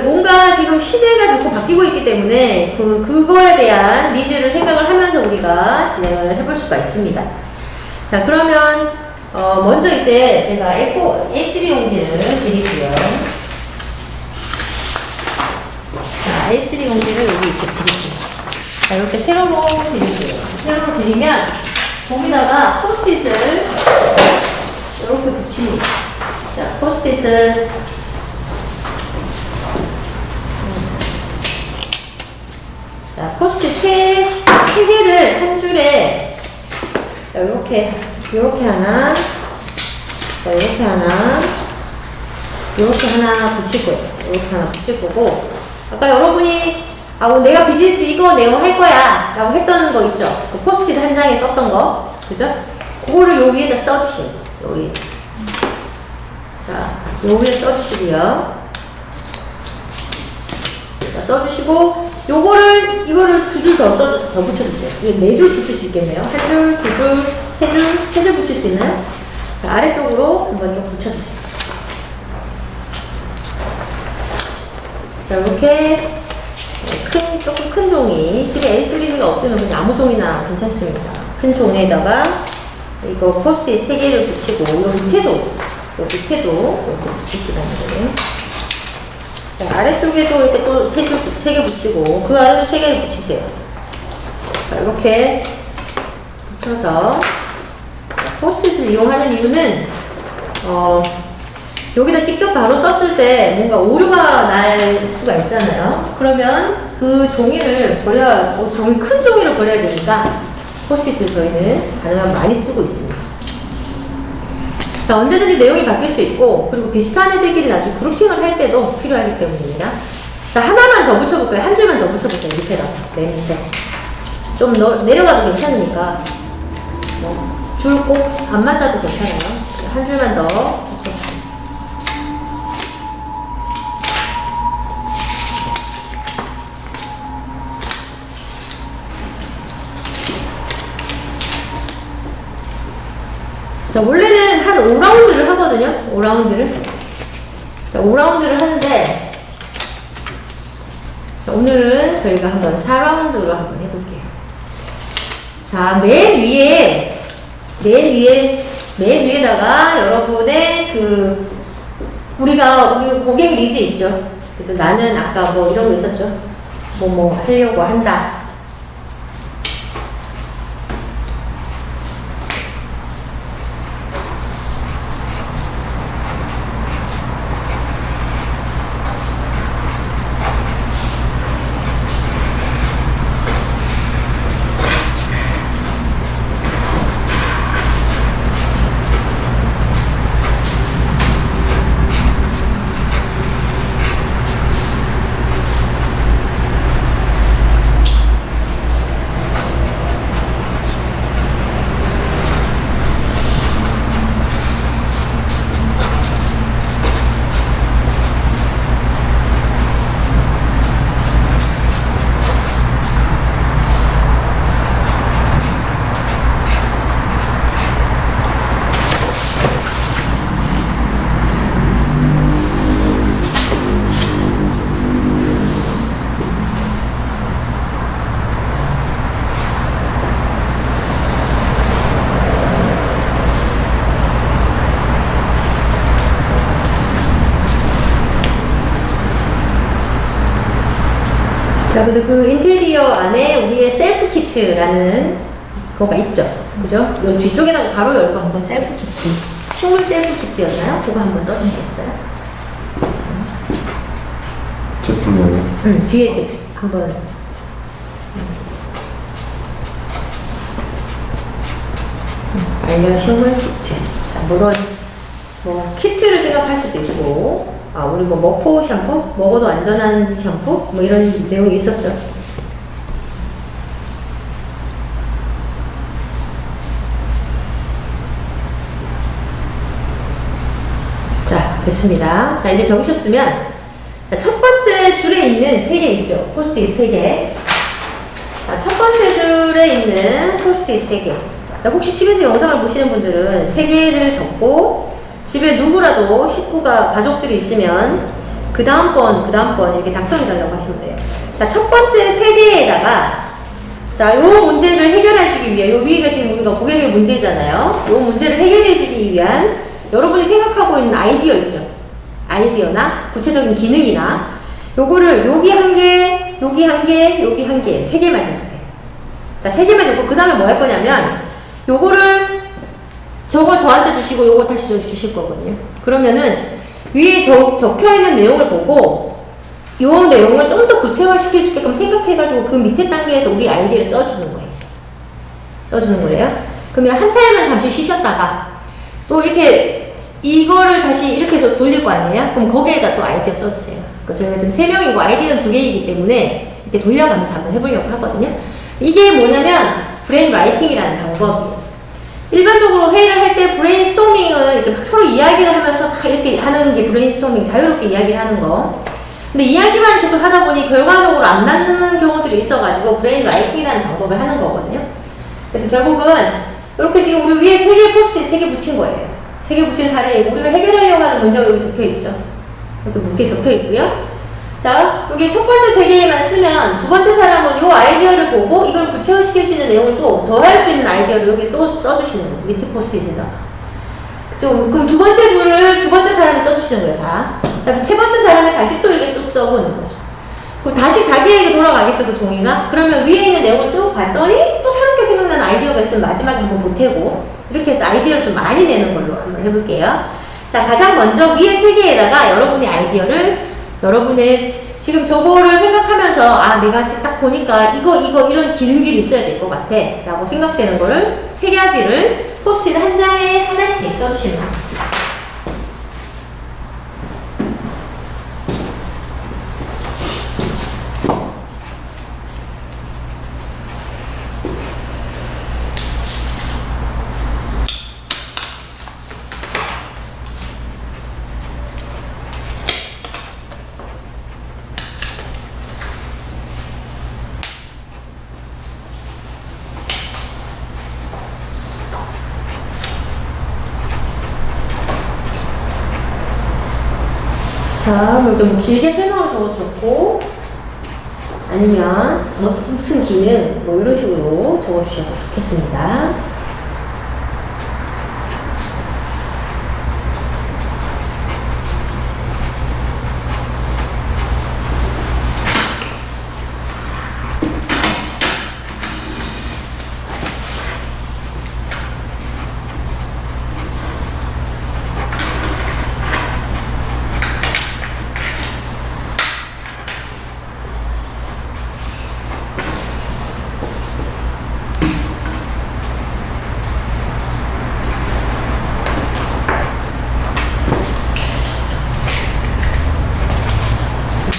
뭔가 지금 시대가 자꾸 바뀌고 있기 때문에 그거에 대한 니즈를 생각을 하면서 우리가 진행을 해볼 수가 있습니다. 자, 그러면 먼저 이제 제가 A3 용지를 드릴게요. 자, A3 용지를 여기 이렇게 드릴게요. 자, 이렇게 세로로 드릴게요. 세로로 드리면 거기다가 포스트잇을 이렇게 붙입니다. 자, 포스트잇을 자, 포스트잇 세 개를 한 줄에 자, 요렇게 하나, 자, 요렇게 하나 붙일 거예요. 요렇게 하나 붙일 거고, 아까 여러분이 내가 비즈니스 이거 내용 할 거야 라고 했던 거 있죠? 그 포스트잇 한 장에 썼던 거, 그죠? 그거를 요 위에다 써주시면 여기. 자, 요 위에 써주시고요. 써주시고, 이거를 두 줄 더 붙여주세요. 이게 네 줄 붙일 수 있겠네요. 한 줄, 두 줄, 세 줄 붙일 수 있나요? 자, 아래쪽으로 한번 좀 붙여주세요. 자, 이렇게 조금 큰 종이, 집에 A3G가 없으면 그냥 아무 종이나 괜찮습니다. 큰 종에다가 이거 포스트잇 3개를 붙이고, 요 밑에도 이렇게 붙이시라는 거예요. 자, 아래쪽에도 이렇게 또 3개 붙이고, 그 아래로 3개를 붙이세요. 자, 이렇게 붙여서, 포스트잇을 이용하는 이유는, 여기다 직접 바로 썼을 때 뭔가 오류가 날 수가 있잖아요. 그러면 그 종이를 큰 종이를 버려야 되니까, 포스트잇을 저희는 가능하면 많이 쓰고 있습니다. 자, 언제든지 내용이 바뀔 수 있고, 그리고 비슷한 애들끼리 나중에 그룹핑을 할 때도 필요하기 때문입니다. 자, 하나만 더 붙여볼까요? 한 줄만 더 붙여볼까요? 밑에다가. 네, 밑에. 좀 내려가도 괜찮으니까. 줄 꼭 안 맞아도 괜찮아요. 한 줄만 더 붙여볼게요. 자, 원래는 한 5라운드를 하거든요. 5라운드를. 자, 5라운드를 하는데, 자, 오늘은 저희가 한번 4라운드로 한번 해볼게요. 자, 맨 위에다가 여러분의 우리 고객 니즈 있죠. 그죠? 나는 아까 뭐 이런 거 있었죠. 뭐 하려고 한다. 자, 근데 그 인테리어 안에 우리의 셀프 키트라는 거가 있죠. 그죠? 요 뒤쪽에다가 바로 열고 한번 셀프 키트. 식물 셀프 키트였나요? 그거 한번 써주시겠어요? 제품이요? 뒤에 제품 한번. 반려식물 키트. 자, 물론 키트를 생각할 수도 있고, 우리 먹포 샴푸? 먹어도 안전한 샴푸? 이런 내용이 있었죠. 자, 됐습니다. 자, 이제 적으셨으면, 자, 첫 번째 줄에 있는 3개 있죠. 포스트잇 3개. 자, 첫 번째 줄에 있는 포스트잇 3개. 자, 혹시 집에서 영상을 보시는 분들은 3개를 적고, 집에 누구라도 식구가, 가족들이 있으면 그 다음번 이렇게 작성해달라고 하시면 돼요. 자, 첫 번째 세계에다가 자, 요 문제를 해결해주기 위해, 요 위에가 지금 우리가 고객의 문제잖아요. 요 문제를 해결해주기 위한 여러분이 생각하고 있는 아이디어 있죠? 아이디어나 구체적인 기능이나 요거를 여기 한 개, 여기 한 개, 여기 한 개, 세 개만 적으세요. 자, 세 개만 적고 그 다음에 뭐 할 거냐면 요거를 저거 저한테 주시고 요거 다시 주실 거거든요. 그러면은 위에 적혀있는 내용을 보고 요 내용을 좀 더 구체화시킬 수 있게끔 생각해가지고 그 밑에 단계에서 우리 아이디어를 써주는 거예요. 써주는 거예요. 그러면 한 타임을 잠시 쉬셨다가 또 이렇게 이거를 다시 이렇게 해서 돌릴 거 아니에요? 그럼 거기에다 또 아이디어 써주세요. 저희가 지금 3명이고 아이디어는 2개이기 때문에 이렇게 돌려가면서 한번 해보려고 하거든요. 이게 뭐냐면 브레인 라이팅이라는 방법이에요. 일반적으로 회의를 할 때 브레인스토밍은 이렇게 막 서로 이야기를 하면서 막 이렇게 하는 게 브레인스토밍, 자유롭게 이야기를 하는 거. 근데 이야기만 계속 하다 보니 결과적으로 안 닿는 경우들이 있어가지고 브레인 라이팅이라는 방법을 하는 거거든요. 그래서 결국은 이렇게 지금 우리 위에 3개 포스트잇 3개 붙인 거예요. 3개 붙인 사례에 우리가 해결하려고 하는 문제가 여기 적혀 있죠. 이렇게 묻게 적혀 있고요. 자, 여기 첫 번째 3개만 쓰면 두 번째 사람은 이 아이디어를 보고 이걸 구체화시킬 수 있는 내용을 또 더할 수 있는 아이디어를 여기 또 써주시는 거죠. 밑에 포스트잇에다가. 그럼 두 번째 줄을 두 번째 사람이 써주시는 거예요, 다. 그다음에 세 번째 사람이 다시 또 이렇게 쑥 써보는 거죠. 그럼 다시 자기에게 돌아가겠죠, 그 종이가? 그러면 위에 있는 내용을 쭉 봤더니 또 새롭게 생각나는 아이디어가 있으면 마지막에 한번 보태고 이렇게 해서 아이디어를 좀 많이 내는 걸로 한번 해볼게요. 자, 가장 먼저 위에 3개에다가 여러분의 아이디어를 여러분의 지금 저거를 생각하면서 아, 내가 딱 보니까 이거 이런 기능들이 있어야 될 것 같아 라고 생각되는 거를 3가지를 포스트잇 한 장에 하나씩 써주시면 됩니다. 자, 그럼 좀 길게 설명을 적어줬고 아니면 무슨 기능 뭐 이런 식으로 적어주셔도 좋겠습니다.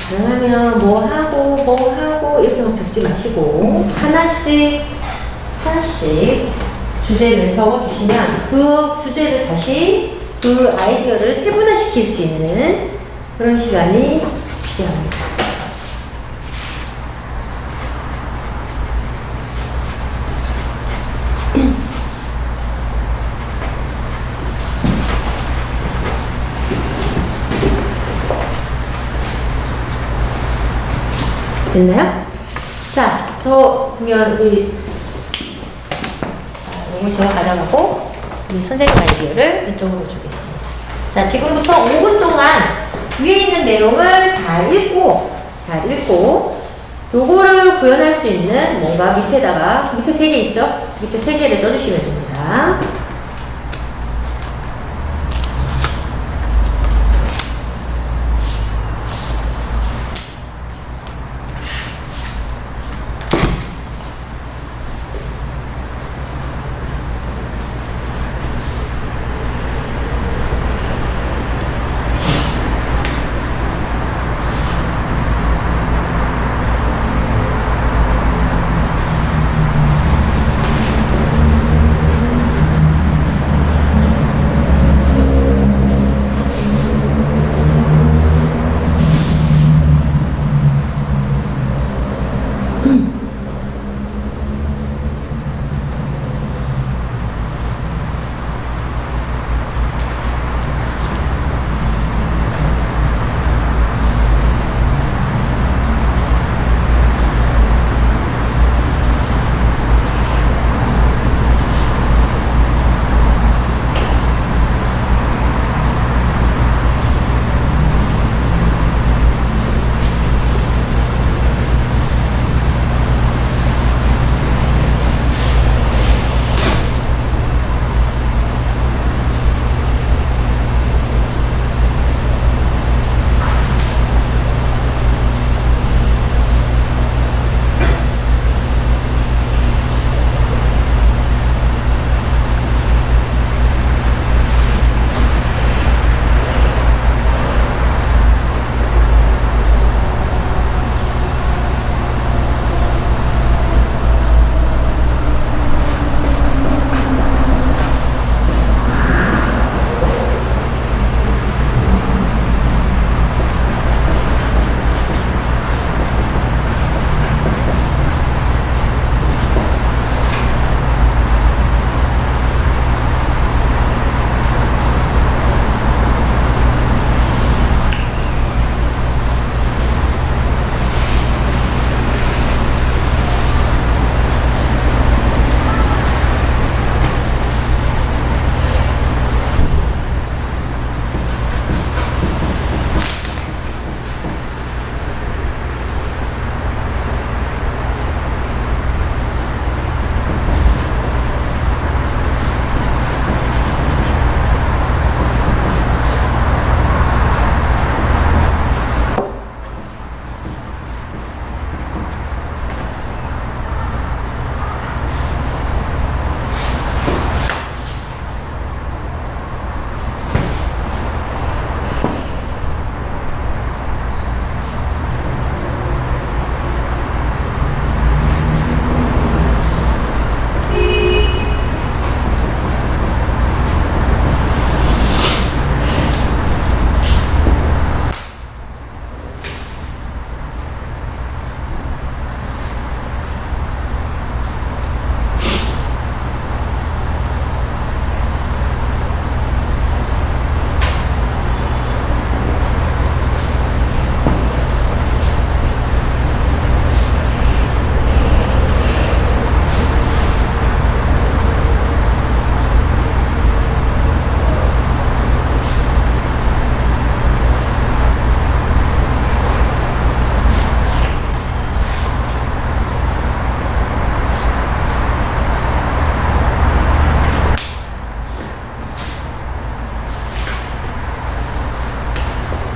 가능하면 뭐 하고 이렇게 막 적지 마시고 하나씩 주제를 적어주시면 그 주제를 다시 그 아이디어를 세분화시킬 수 있는 그런 시간이 필요합니다. 됐나요? 자, 그러면 이걸 제가 가져가고 이 선생님 아이디어를 이쪽으로 주겠습니다. 자, 지금부터 5분 동안 위에 있는 내용을 잘 읽고 요거를 구현할 수 있는 뭔가 밑에다가 밑에 3개 있죠? 밑에 3개를 써주시면 됩니다.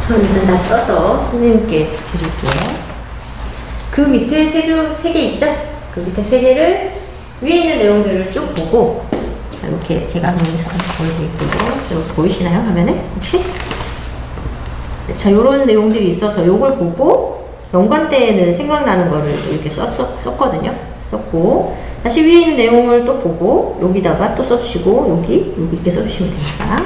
저는 일단 다 써서 선생님께 드릴게요. 그 밑에 세 개 있죠? 그 밑에 세 개를 위에 있는 내용들을 쭉 보고, 자, 이렇게 제가 한번 보여드릴게요. 좀 보이시나요? 화면에? 혹시? 자, 요런 내용들이 있어서 요걸 보고 연관대에는 생각나는 거를 이렇게 썼거든요. 썼고, 다시 위에 있는 내용을 또 보고 여기다가 또 써주시고 여기 이렇게 써주시면 됩니다.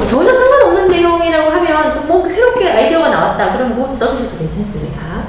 전혀 상관없는 내용이라고 하면 또 뭐 새롭게 아이디어가 나왔다 그러면 그것도 써주셔도 괜찮습니다.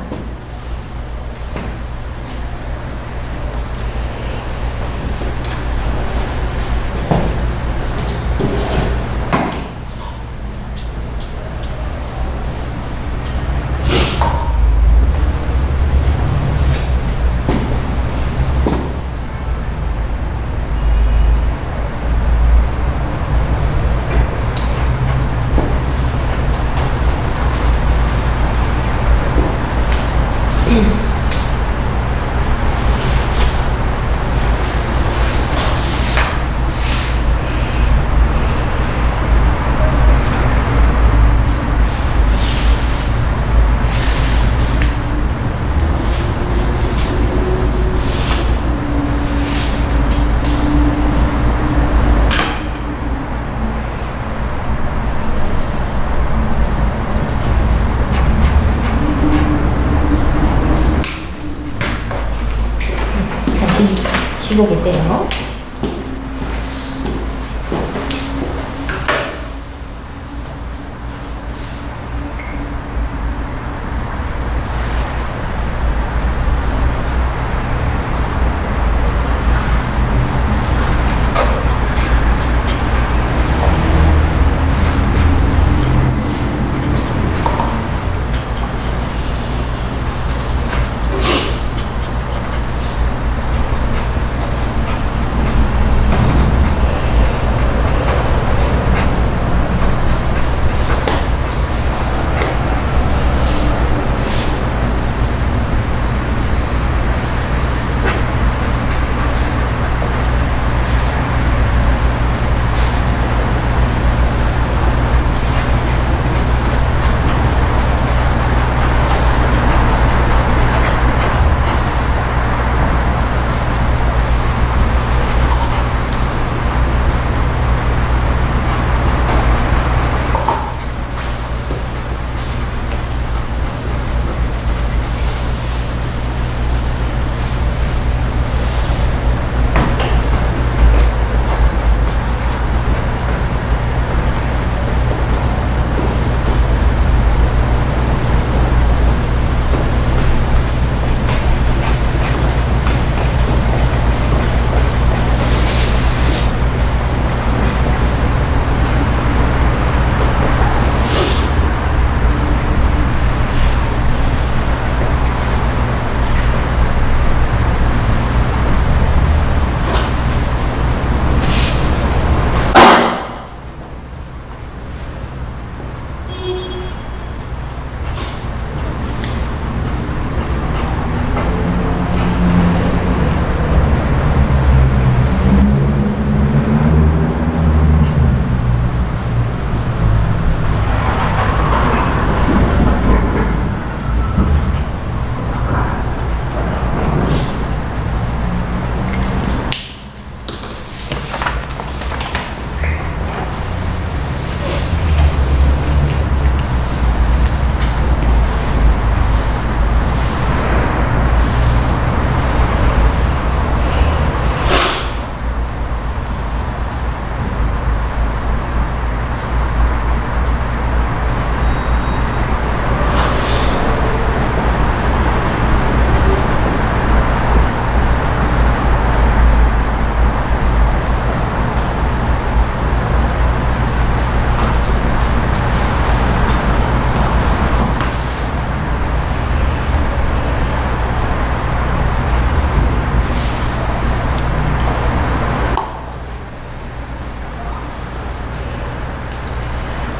쉬고 계세요.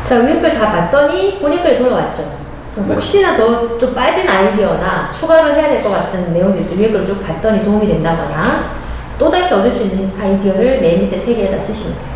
자, 위에 걸 다 봤더니 본인 걸 돌아왔죠. 그럼 혹시나 더 좀 빠진 아이디어나 추가를 해야 될 것 같은 내용들 있죠. 위에 걸 쭉 봤더니 도움이 된다거나 또다시 얻을 수 있는 아이디어를 맨 밑에 세 개에다 쓰시면 돼요.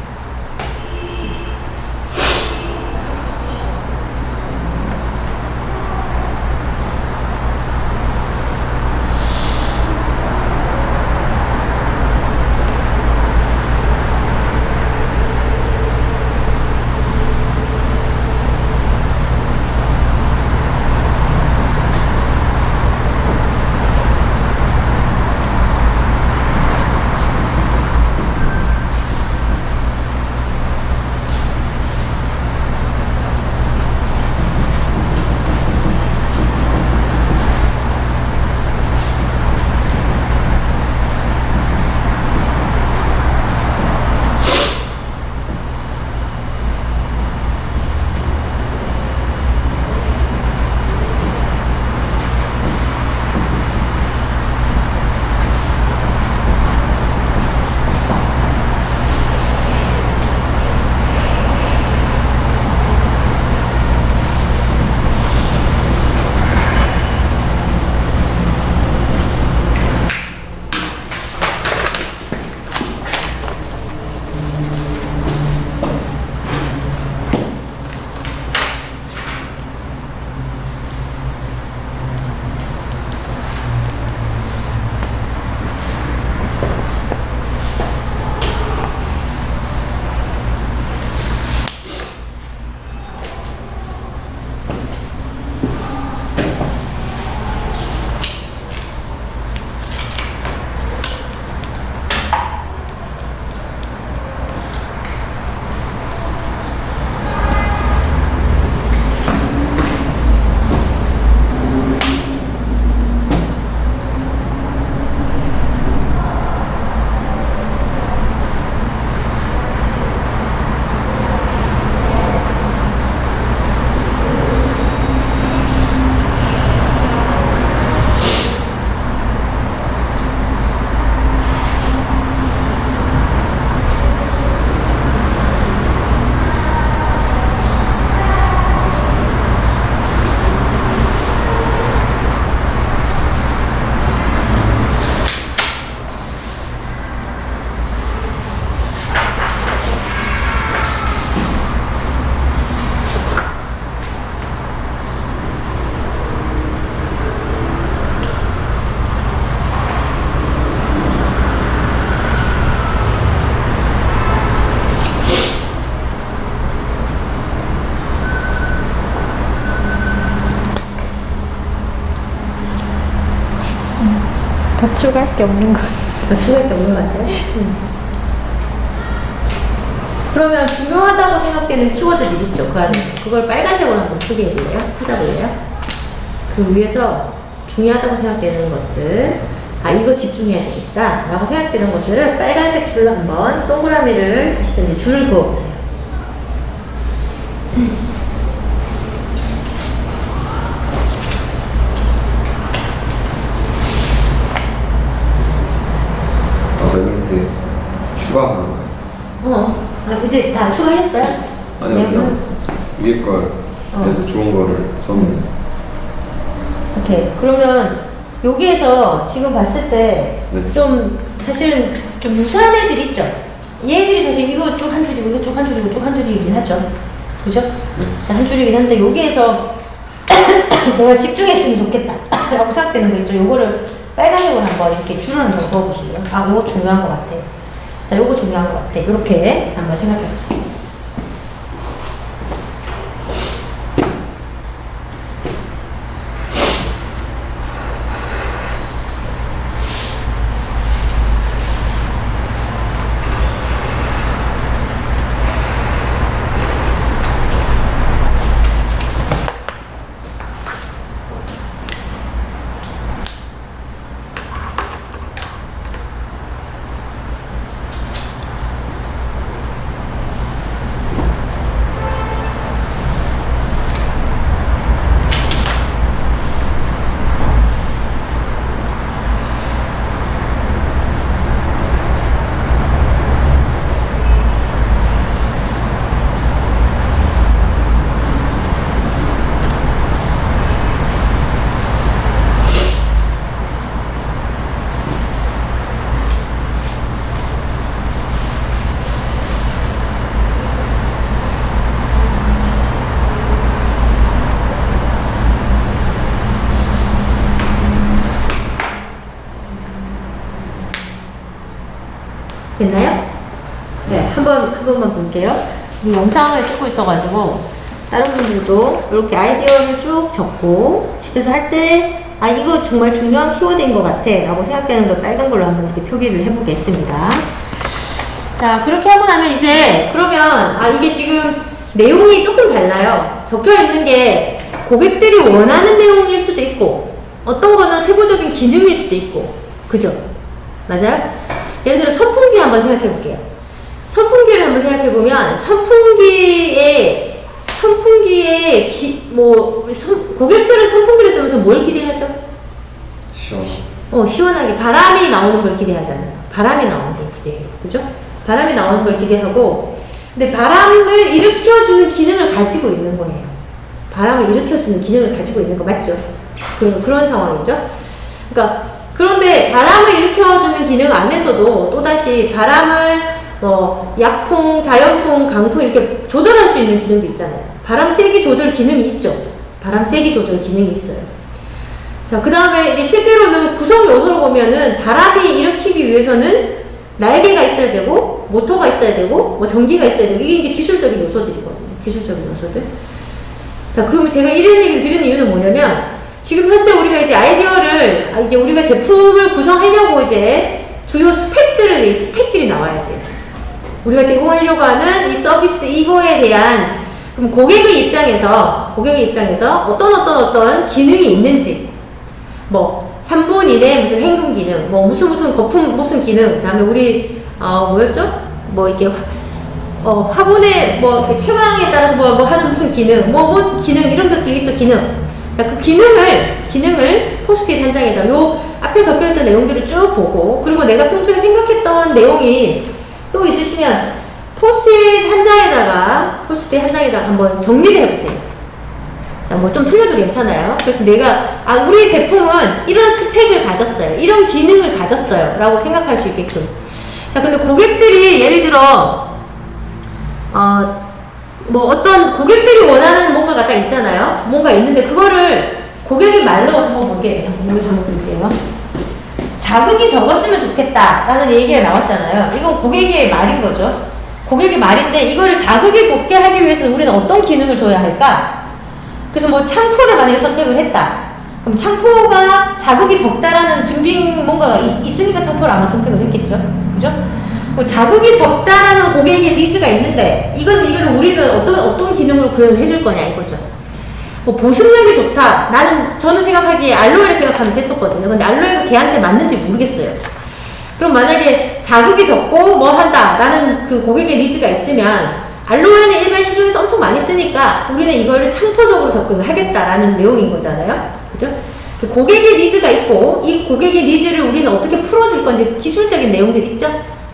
맞춰갈 게 없는 거. 맞추갈 게 없는 것 같아요. 그러면 중요하다고 생각되는 키워드들 있죠. 그 안에. 그걸 빨간색으로 한번 표기해 볼래요? 찾아볼래요? 그 위에서 중요하다고 생각되는 것들, 아, 이거 집중해야 되겠다 라고 생각되는 것들을 빨간색 줄로 한번 동그라미를 하시든지 줄을 그어보세요. 맨 밑에 추가하는 거예요. 이제 다 추가했어요? 아니요, 네, 그냥 위에 걸 해서 좋은 거를 썼는데. 오케이. 그러면 여기에서 지금 봤을 때 네. 좀 사실은 좀 유사한 애들 있죠? 얘들이 사실 이거 쭉 한 줄이고 이거 쭉 한 줄이고 쭉 한 줄이긴 하죠. 그죠? 자, 한 줄이긴 한데 여기에서 내가 집중했으면 좋겠다 라고 생각되는 거 있죠? 요거를 빨간색으로 한번 이렇게 줄을 한번 그어보실래요? 아, 요거 중요한 것 같아. 자, 요거 중요한 것 같아. 이렇게 한번 생각해보세요. 됐나요? 네, 한 번만 볼게요. 이 영상을 찍고 있어가지고, 다른 분들도 이렇게 아이디어를 쭉 적고, 집에서 할 때, 아, 이거 정말 중요한 키워드인 것 같아. 라고 생각되는 걸 빨간 걸로 한번 이렇게 표기를 해보겠습니다. 자, 그렇게 하고 나면 이제, 그러면, 아, 이게 지금 내용이 조금 달라요. 적혀 있는 게 고객들이 원하는 내용일 수도 있고, 어떤 거는 세부적인 기능일 수도 있고, 그죠? 맞아요? 예를 들어 선풍기 한번 생각해 볼게요. 선풍기를 한번 생각해 보면 선풍기에 고객들은 선풍기를 쓰면서 뭘 기대하죠? 시원. 시원하게 바람이 나오는 걸 기대하잖아요. 바람이 나오는 걸 기대해요. 그죠? 바람이 나오는 걸 기대하고, 근데 바람을 일으켜주는 기능을 가지고 있는 거예요. 바람을 일으켜주는 기능을 가지고 있는 거 맞죠? 그런 상황이죠. 그러니까 그런데 바람을 일으켜주는 기능 안에서도 또다시 바람을 약풍, 자연풍, 강풍 이렇게 조절할 수 있는 기능도 있잖아요. 바람 세기 조절 기능이 있죠. 바람 세기 조절 기능이 있어요. 자, 그 다음에 이제 실제로는 구성 요소로 보면은 바람이 일으키기 위해서는 날개가 있어야 되고, 모터가 있어야 되고, 뭐 전기가 있어야 되고, 이게 이제 기술적인 요소들이거든요. 기술적인 요소들. 자, 그러면 제가 이런 얘기를 드리는 이유는 뭐냐면, 지금 현재 우리가 이제 아이디어를, 이제 우리가 제품을 구성하려고 이제 주요 스펙들이 나와야 돼요. 우리가 제공하려고 하는 이 서비스, 이거에 대한, 그럼 고객의 입장에서 어떤 기능이 있는지, 뭐, 3분 이내 무슨 hen금 기능, 뭐, 무슨 거품, 무슨 기능, 그 다음에 우리, 뭐였죠? 뭐, 이렇게, 화분의 뭐, 이렇게 채광에 따라서 뭐 하는 무슨 기능, 뭐 기능, 이런 것들이 있죠, 기능. 자, 그 기능을 포스트잇 한 장에다 요 앞에 적혀있던 내용들을 쭉 보고, 그리고 내가 평소에 생각했던 내용이 또 있으시면 포스트잇 한 장에다가 한번 정리를 해보세요. 자, 뭐 좀 틀려도 괜찮아요. 그래서 내가, 우리 제품은 이런 스펙을 가졌어요. 이런 기능을 가졌어요. 라고 생각할 수 있게끔. 자, 근데 고객들이 예를 들어, 어떤 고객들이 원하는 뭔가가 딱 있잖아요. 뭔가 있는데 그거를 고객의 말로 한번 볼게요. 잠깐 한번 볼게요. 자극이 적었으면 좋겠다라는 얘기가 나왔잖아요. 이건 고객의 말인 거죠. 고객의 말인데 이거를 자극이 적게 하기 위해서 우리는 어떤 기능을 줘야 할까? 그래서 뭐 창포를 만약에 선택을 했다. 그럼 창포가 자극이 적다라는 증빙 뭔가가 있으니까 창포를 아마 선택을 했겠죠. 그죠? 자극이 적다라는 고객의 니즈가 있는데 이걸 우리는 어떤 기능으로 구현을 해줄 거냐 이거죠. 뭐 보습력이 좋다. 저는 생각하기에 알로에를 생각하면서 했었거든요. 근데 알로에가 걔한테 맞는지 모르겠어요. 그럼 만약에 자극이 적고 뭐 한다라는 그 고객의 니즈가 있으면 알로에는 일반 시중에서 엄청 많이 쓰니까 우리는 이거를 창포적으로 접근을 하겠다라는 내용인 거잖아요. 그죠? 고객의 니즈가 있고 이 고객의 니즈를 우리는 어떻게 풀어줄 건지 기술적인 내용들 있죠?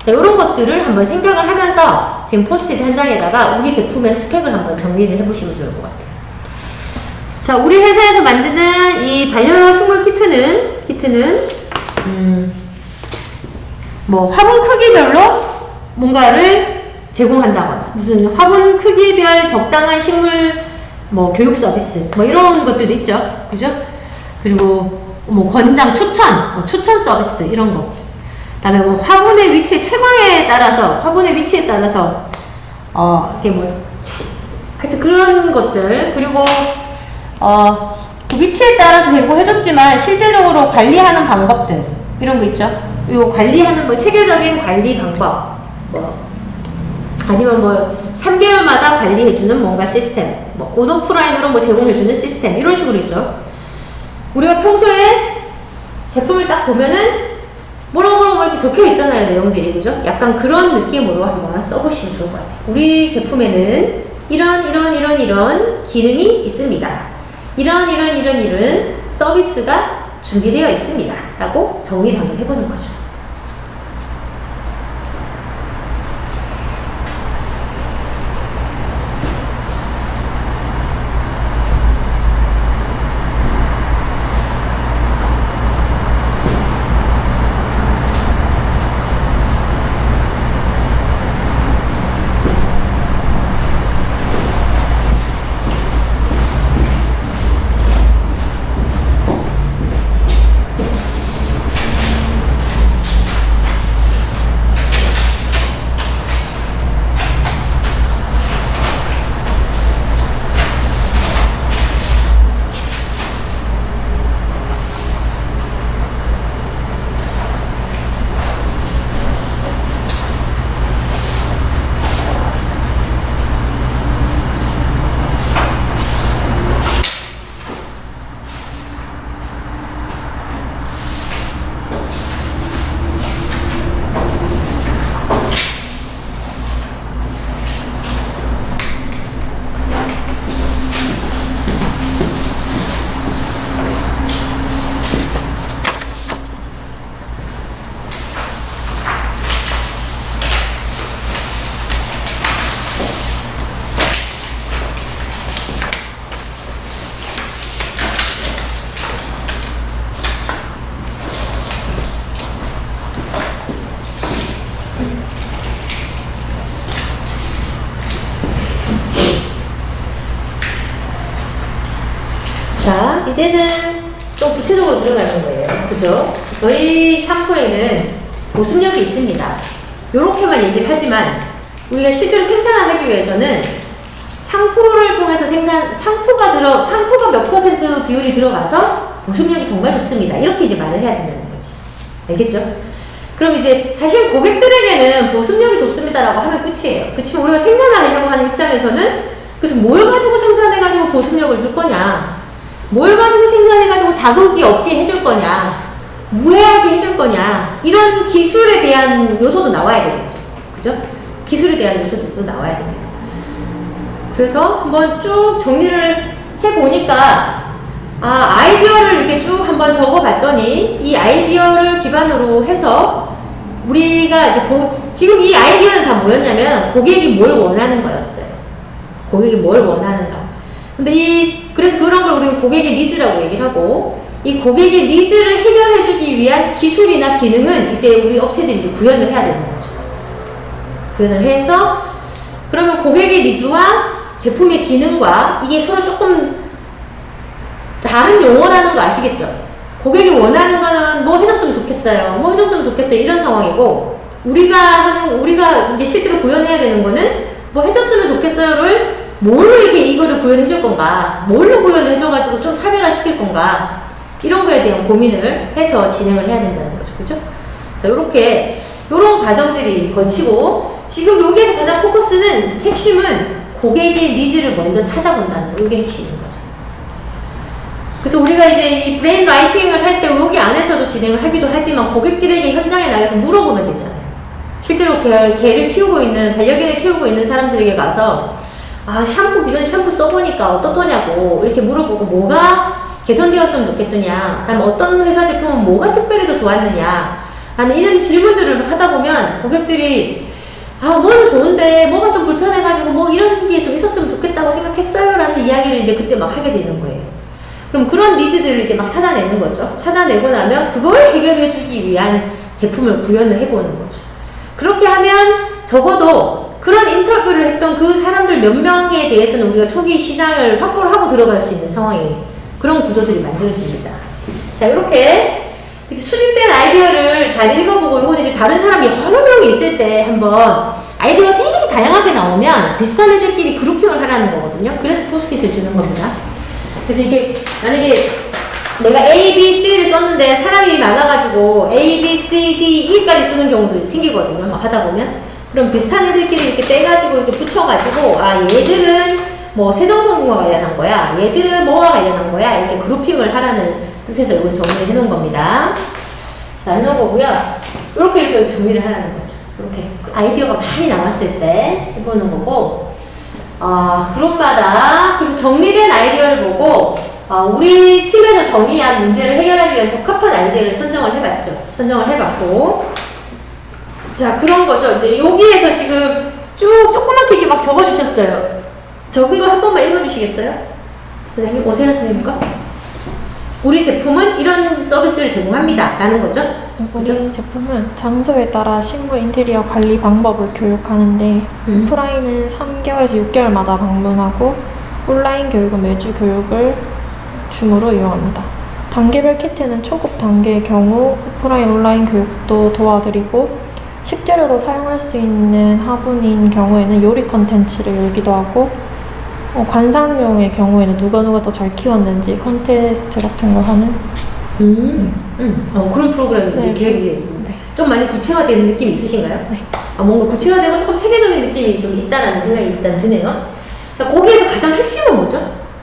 자, 이런 것들을 한번 생각을 하면서 지금 포스트잇 한 장에다가 우리 제품의 스펙을 한번 정리를 해보시면 좋을 것 같아요. 자, 우리 회사에서 만드는 이 반려식물 키트는 뭐 화분 크기별로 뭔가를 제공한다거나 무슨 화분 크기별 적당한 식물 뭐 교육 서비스 뭐 이런 것들도 있죠. 그죠? 그리고 뭐 권장 추천 서비스 이런 거. 그다음에 뭐 화분의 위치 채광에 따라서 이렇게 뭐 하여튼 그런 것들 그리고 그 위치에 따라서 제공해줬지만 실제적으로 관리하는 방법들 이런 거 있죠. 요 관리하는 뭐 체계적인 관리 방법 뭐 아니면 뭐 3개월마다 관리해주는 뭔가 시스템 뭐 온오프라인으로 뭐 제공해주는 시스템 이런 식으로 있죠. 우리가 평소에 제품을 딱 보면은 뭐라고 이렇게 적혀 있잖아요, 내용들이. 그죠? 약간 그런 느낌으로 한번 써보시면 좋을 것 같아요. 우리 제품에는 이런 기능이 있습니다. 이런 서비스가 준비되어 있습니다. 라고 정리를 한번 해보는 거죠. 자, 이제는 좀 구체적으로 들어가는 거예요. 그죠? 저희 샴푸에는 보습력이 있습니다. 요렇게만 얘기를 하지만 우리가 실제로 생산을 하기 위해서는 창포를 통해서 창포가 몇 퍼센트 비율이 들어가서 보습력이 정말 좋습니다. 이렇게 이제 말을 해야 된다는 거지. 알겠죠? 그럼 이제 사실 고객들에게는 보습력이 좋습니다라고 하면 끝이에요. 그치만 우리가 생산을 하려고 하는 입장에서는 그래서 뭘 가지고 생산해가지고 보습력을 줄 거냐? 뭘 가지고 생산해가지고 자극이 없게 해줄 거냐, 무해하게 해줄 거냐, 이런 기술에 대한 요소도 나와야 되겠죠. 그죠? 기술에 대한 요소들도 나와야 됩니다. 그래서 한번 쭉 정리를 해보니까, 아이디어를 이렇게 쭉 한번 적어봤더니, 이 아이디어를 기반으로 해서, 우리가 이제 지금 이 아이디어는 다 뭐였냐면, 고객이 뭘 원하는 거였어요. 고객이 뭘 원하는가. 근데 그래서 그런 걸 우리는 고객의 니즈라고 얘기를 하고, 이 고객의 니즈를 해결해주기 위한 기술이나 기능은 이제 우리 업체들이 이제 구현을 해야 되는 거죠. 구현을 해서, 그러면 고객의 니즈와 제품의 기능과 이게 서로 조금 다른 용어라는 거 아시겠죠? 고객이 원하는 거는 뭐 해줬으면 좋겠어요. 뭐 해줬으면 좋겠어요. 이런 상황이고, 우리가 이제 실제로 구현해야 되는 거는 뭐 해줬으면 좋겠어요를 뭘로 이렇게 이거를 구현해 줄 건가? 뭘로 구현을 해줘가지고 좀 차별화 시킬 건가? 이런 거에 대한 고민을 해서 진행을 해야 된다는 거죠. 그죠? 자, 요런 과정들이 거치고, 지금 여기에서 가장 포커스는, 핵심은 고객의 니즈를 먼저 찾아본다는 거. 이게 핵심인 거죠. 그래서 우리가 이제 이 브레인 라이팅을 할 때 여기 안에서도 진행을 하기도 하지만 고객들에게 현장에 나가서 물어보면 되잖아요. 실제로 개를 키우고 있는, 반려견을 키우고 있는 사람들에게 가서 기존에 샴푸 써보니까 어떻더냐고 이렇게 물어보고 뭐가 개선되었으면 좋겠더냐, 다음에 어떤 회사 제품은 뭐가 특별히 더 좋았느냐 라는 이런 질문들을 하다 보면 고객들이 뭐는 좋은데 뭐가 좀 불편해가지고 뭐 이런 게 좀 있었으면 좋겠다고 생각했어요 라는 이야기를 이제 그때 막 하게 되는 거예요. 그럼 그런 니즈들을 이제 막 찾아내는 거죠. 찾아내고 나면 그걸 해결해주기 위한 제품을 구현을 해보는 거죠. 그렇게 하면 적어도 그런 인터뷰를 했던 그 사람들 몇 명에 대해서는 우리가 초기 시장을 확보를 하고 들어갈 수 있는 상황이, 그런 구조들이 만들어집니다. 자, 이렇게 수집된 아이디어를 잘 읽어보고, 이건 이제 다른 사람이 여러 명이 있을 때 한번 아이디어가 되게 다양하게 나오면 비슷한 애들끼리 그룹핑을 하라는 거거든요. 그래서 포스트잇을 주는 겁니다. 그래서 이게 만약에 내가 A, B, C를 썼는데 사람이 많아가지고 A, B, C, D, E까지 쓰는 경우도 생기거든요. 막 하다 보면. 그럼 비슷한 애들끼리 이렇게 떼가지고 이렇게 붙여가지고 얘들은 뭐 세정성분과 관련한 거야, 얘들은 뭐와 관련한 거야, 이렇게 그룹핑을 하라는 뜻에서 이건 정리를 해놓은 겁니다. 자, 해놓은 거고요. 이렇게 정리를 하라는 거죠. 이렇게 아이디어가 많이 나왔을 때 해보는 거고, 그룹마다 그래서 정리된 아이디어를 보고 우리 팀에서 정의한 문제를 해결하기 위한 적합한 아이디어를 선정을 해봤고, 자, 그런 거죠. 이제 여기에서 지금 쭉 조그맣게 이렇게 막 적어주셨어요. 적은 거 한 번만 읽어주시겠어요? 선생님, 오세요, 선생님과. 우리 제품은 이런 서비스를 제공합니다 라는 거죠. 우리 제품은 장소에 따라 식물 인테리어 관리 방법을 교육하는데, 오프라인은 3개월에서 6개월마다 방문하고 온라인 교육은 매주 교육을 줌으로 이용합니다. 단계별 키트는 초급 단계의 경우 오프라인 온라인 교육도 도와드리고, 식재료로 사용할 수 있는 화분인 경우에는 요리 컨텐츠를 열기도 하고, 관상용의 경우에는 누가 더 잘 키웠는지 컨테스트 같은 걸 하는 그런 프로그램이 네. 계획이 좀 많이 구체화되는 느낌이 있으신가요? 네. 뭔가 구체화되고 조금 체계적인 느낌이 좀 있다라는 생각이 일단 드네요. 자, 거기에서 가장 핵심은 뭐죠?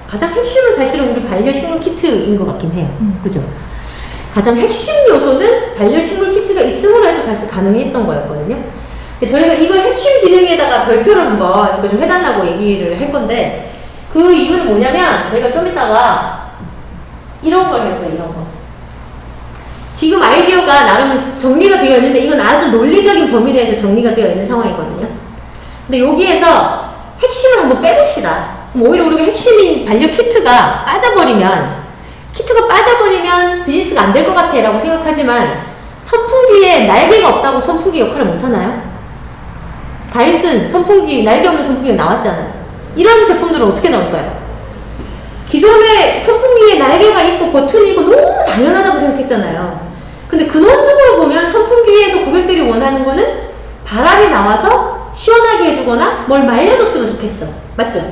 가장 핵심은 사실은 우리 반려식물 키트인 것 같긴 해요. 그죠? 가장 핵심 요소는 반려식물 키트가 있음으로 해서 가능했던 거였거든요. 저희가 이걸 핵심 기능에다가 별표를 한번 이거 좀 해달라고 얘기를 할 건데, 그 이유는 뭐냐면 저희가 좀 이따가 이런 걸 할 거예요. 이런 거. 지금 아이디어가 나름 정리가 되어 있는데 이건 아주 논리적인 범위 내에서 정리가 되어 있는 상황이거든요. 근데 여기에서 핵심을 한번 빼봅시다. 그럼 오히려 우리가 핵심인 반려 키트가 빠져버리면 비즈니스가 안 될 것 같아 라고 생각하지만, 선풍기에 날개가 없다고 선풍기 역할을 못하나요? 다이슨 선풍기, 날개 없는 선풍기가 나왔잖아요. 이런 제품들은 어떻게 나올까요? 기존에 선풍기에 날개가 있고 버튼이 있고 너무 당연하다고 생각했잖아요. 근데 근원적으로 보면 선풍기에서 고객들이 원하는 거는 바람이 나와서 시원하게 해주거나 뭘 말려줬으면 좋겠어. 맞죠?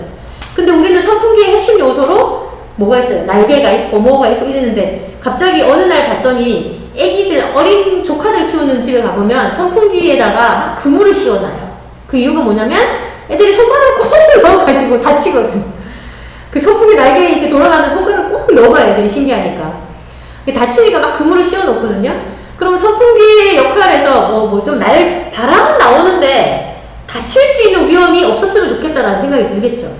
근데 우리는 선풍기의 핵심 요소로 뭐가 있어요? 날개가 있고 뭐가 있고 이러는데, 갑자기 어느 날 봤더니 애기들, 어린 조카들 키우는 집에 가보면 선풍기에다가 그물을 씌워놔요. 그 이유가 뭐냐면 애들이 손가락을 꼭 넣어가지고 다치거든. 그 선풍기 날개에 이렇게 돌아가는 손가락을 꼭 넣어봐요. 애들이 신기하니까. 다치니까 막 그물을 씌워놓거든요. 그러면 선풍기의 역할에서 바람은 나오는데 다칠 수 있는 위험이 없었으면 좋겠다라는 생각이 들겠죠.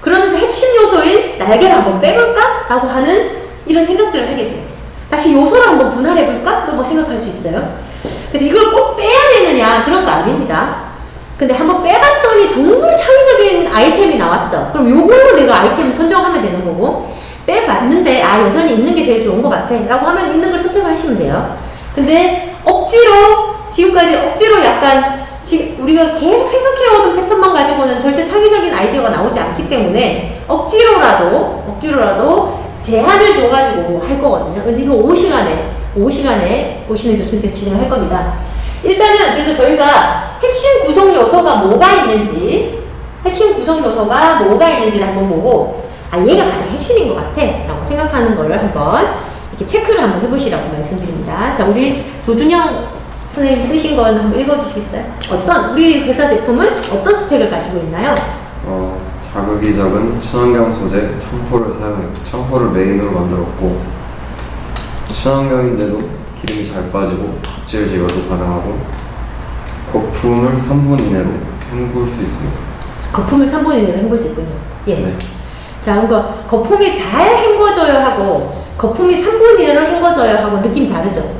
그러면서 핵심 요소인 날개를 한번 빼볼까? 라고 하는 이런 생각들을 하게 돼요. 다시 요소를 한번 분할해볼까? 또 뭐 생각할 수 있어요. 그래서 이걸 꼭 빼야 되느냐, 그런 거 아닙니다. 근데 한번 빼봤더니 정말 창의적인 아이템이 나왔어. 그럼 요걸로 내가 아이템을 선정하면 되는 거고, 빼봤는데 여전히 있는 게 제일 좋은 것 같아 라고 하면 있는 걸 선택을 하시면 돼요. 근데 지금까지 억지로 약간 우리가 계속 생각해오던 패턴만 가지고는 절대 창의적인 아이디어가 나오지 않기 때문에 억지로라도 제한을 줘가지고 할 거거든요. 근데 이거 5시간에 오시는 교수님께서 진행할 겁니다. 일단은 그래서 저희가 핵심 구성 요소가 뭐가 있는지를 한번 보고, 얘가 가장 핵심인 것 같아 라고 생각하는 거를 한번 이렇게 체크를 한번 해보시라고 말씀드립니다. 자, 우리 조준영 선생님이 쓰신 걸 한번 읽어주시겠어요? 우리 회사 제품은 어떤 스펙을 가지고 있나요? 자극이 적은 친환경 소재 청포를 사용했고 청포를 메인으로 만들었고 친환경인데도 기름이 잘 빠지고 각질 제거도 가능하고 거품을 3분 이내로 헹굴 수 있습니다. 거품을 3분 이내로 헹굴 수 있군요. 예. 네. 자, 그러니까 거품이 잘 헹궈져야 하고 거품이 3분 이내로 헹궈져야 하고 느낌이 다르죠.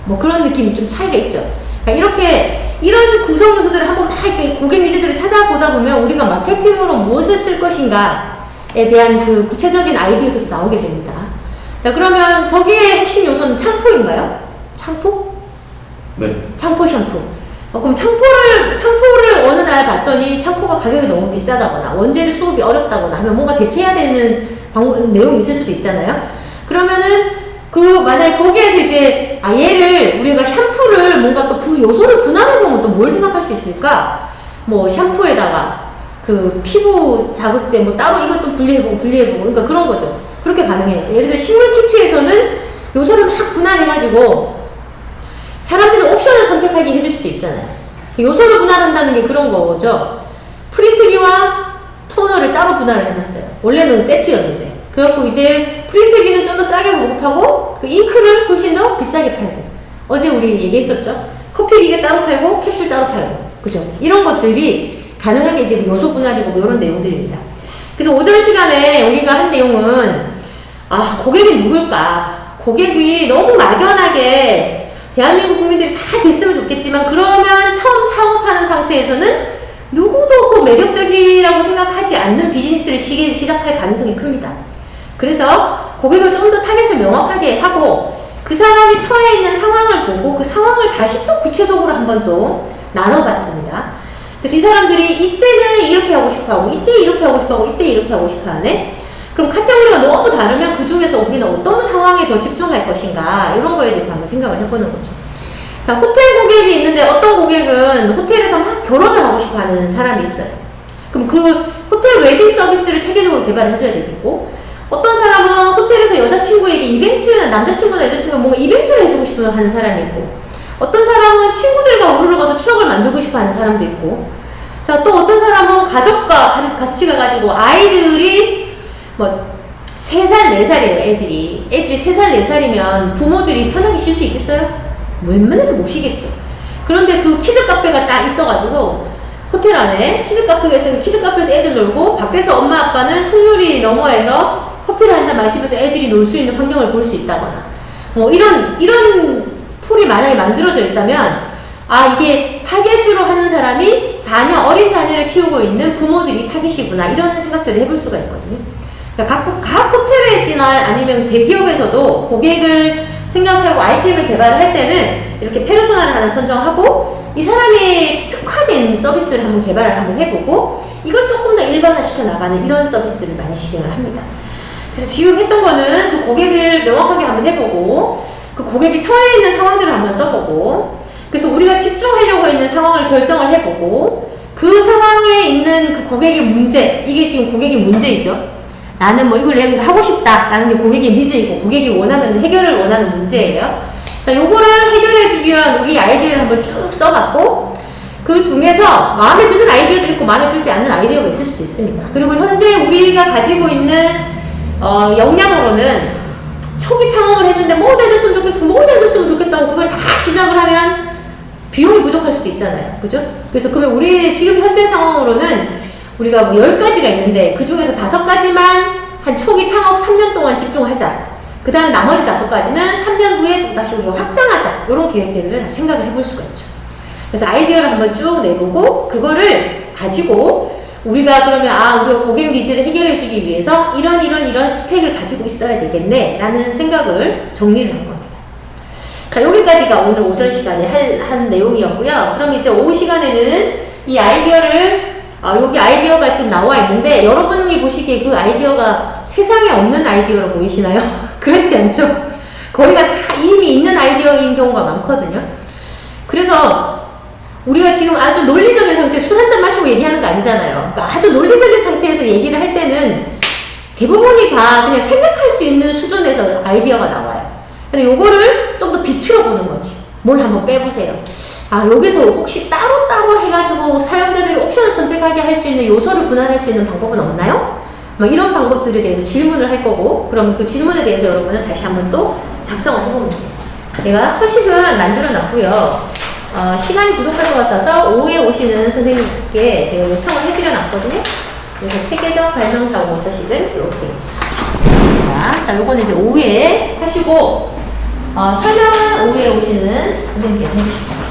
뭐 그런 느낌이 좀 차이가 있죠. 그러니까 이렇게 이런 구성 요소들을 한번 막 이렇게 고객 니즈들을 찾아보다 보면 우리가 마케팅으로 무엇을 쓸 것인가에 대한 그 구체적인 아이디어도 나오게 됩니다. 자, 그러면 저기의 핵심 요소는 창포인가요? 창포? 네. 창포 샴푸. 그럼 창포를 어느 날 봤더니 창포가 가격이 너무 비싸다거나 원재료 수급이 어렵다거나 하면 뭔가 대체해야 되는 내용이 있을 수도 있잖아요. 그러면은 만약에 거기에서 이제 얘를 우리가 샴푸를 뭔가 또 그 요소를 분할해보면 또 뭘 생각할 수 있을까? 뭐 샴푸에다가 그 피부 자극제 뭐 따로 이것도 분리해보고 그러니까 그런 거죠. 그렇게 가능해요. 예를 들어 식물 큐티에서는 요소를 막 분할해가지고 사람들은 옵션을 선택하게 해줄 수도 있잖아요. 요소를 분할한다는 게 그런 거죠. 프린트기와 토너를 따로 분할을 해놨어요. 원래는 세트였는데. 그래갖고 이제 프린트기는 좀 더 싸게 보급하고 그 잉크를 훨씬 더 비싸게 팔고. 어제 우리 얘기했었죠. 커피기계 따로 팔고 캡슐 따로 팔고. 그죠? 이런 것들이 가능하게 이제 요소 분할이고 뭐 이런 내용들입니다. 그래서 오전 시간에 우리가 한 내용은 고객이 누굴까? 고객이 너무 막연하게 대한민국 국민들이 다 됐으면 좋겠지만 그러면 처음 창업하는 상태에서는 누구도 매력적이라고 생각하지 않는 비즈니스를 시작할 가능성이 큽니다. 그래서 고객을 좀 더 타겟을 명확하게 하고 그 사람이 처해 있는 상황을 보고 그 상황을 다시 또 구체적으로 한 번 더 나눠봤습니다. 그래서 이 사람들이 이때는 이렇게 하고 싶어하고 이때 이렇게 하고 싶어하고 이때 이렇게 하고 싶어하네. 그럼 카테고리가 너무 다르면 그 중에서 우리는 어떤 상황에 더 집중할 것인가 이런 거에 대해서 한번 생각을 해보는 거죠. 자, 호텔 고객이 있는데 어떤 고객은 호텔에서 막 결혼을 하고 싶어하는 사람이 있어요. 그럼 그 호텔 웨딩 서비스를 체계적으로 개발을 해줘야 되겠고 어떤 사람은 호텔에서 여자친구에게 이벤트나 남자친구나 여자친구가 뭔가 이벤트를 해주고 싶어 하는 사람이 있고 어떤 사람은 친구들과 우르르 가서 추억을 만들고 싶어 하는 사람도 있고 자, 또 어떤 사람은 가족과 같이 가가지고 아이들이 뭐 3살, 4살이에요, 애들이 3살, 4살이면 부모들이 편하게 쉴 수 있겠어요? 웬만해서 못 쉬겠죠. 그런데 그 키즈 카페가 딱 있어가지고 호텔 안에 키즈 카페가 있으면 키즈 카페에서 애들 놀고 밖에서 엄마 아빠는 통유리 너머에서 커피를 한잔 마시면서 애들이 놀 수 있는 환경을 볼 수 있다거나 뭐 이런 풀이 만약에 만들어져 있다면 이게 타겟으로 하는 사람이 어린 자녀를 키우고 있는 부모들이 타겟이구나 이런 생각들을 해볼 수가 있거든요. 그러니까 각 호텔에서나 아니면 대기업에서도 고객을 생각하고 아이템을 개발을 할 때는 이렇게 페르소나를 하나 선정하고 이 사람의 특화된 서비스를 한번 개발을 한번 해보고 이걸 조금 더 일반화시켜 나가는 이런 서비스를 많이 진행을 합니다. 그래서 지금 했던 거는 그 고객을 명확하게 한번 해보고 그 고객이 처해 있는 상황들을 한번 써보고 그래서 우리가 집중하려고 있는 상황을 결정을 해보고 그 상황에 있는 그 고객의 문제 이게 지금 고객의 문제이죠. 나는 뭐 이걸 하고 싶다라는 게 고객의 니즈이고 고객이 해결을 원하는 문제예요. 자, 요거를 해결해주기 위한 우리 아이디어를 한번 쭉 써봤고 그 중에서 마음에 드는 아이디어도 있고 마음에 들지 않는 아이디어가 있을 수도 있습니다. 그리고 현재 우리가 가지고 있는 역량으로는 초기 창업을 했는데 뭐도 해줬으면 좋겠다고 그걸 다 시작을 하면 비용이 부족할 수도 있잖아요. 그죠? 그래서 그러면 우리 지금 현재 상황으로는 우리가 뭐 10가지가 있는데 그 중에서 5가지만 한 초기 창업 3년 동안 집중하자. 그 다음에 나머지 5가지는 3년 후에 또 다시 우리가 확장하자. 이런 계획들을 생각을 해볼 수가 있죠. 그래서 아이디어를 한번 쭉 내보고 그거를 가지고 우리가 그러면 우리가 고객 니즈를 해결해주기 위해서 이런 스펙을 가지고 있어야 되겠네 라는 생각을 정리를 한 겁니다. 자, 여기까지가 오늘 오전 시간에 한 내용이었고요. 그럼 이제 오후 시간에는 이 아이디어를 여기 아이디어가 지금 나와 있는데 여러분이 보시기에 그 아이디어가 세상에 없는 아이디어로 보이시나요? 그렇지 않죠? 거기가 다 이미 있는 아이디어인 경우가 많거든요. 그래서 우리가 지금 아주 논리적인 상태 술 한잔 마시고 얘기하는 거 아니잖아요. 그러니까 아주 논리적인 상태에서 얘기를 할 때는 대부분이 다 그냥 생각할 수 있는 수준에서 아이디어가 나와요. 근데 요거를 좀 더 비틀어 보는 거지. 뭘 한번 빼보세요. 아, 여기서 혹시 따로따로 해가지고 사용자들이 옵션을 선택하게 할 수 있는 요소를 분할할 수 있는 방법은 없나요? 막 이런 방법들에 대해서 질문을 할 거고, 그럼 그 질문에 대해서 여러분은 다시 한번 또 작성을 해보면 돼요. 제가 서식은 만들어 놨고요. 시간이 부족할 것 같아서 오후에 오시는 선생님께 제가 요청을 해드려 놨거든요. 그래서 체계적 발명사고 서식은 이렇게. 자, 요거는 이제 오후에 하시고, 설명은 오후에 오시는 선생님께서 해주실 겁니다.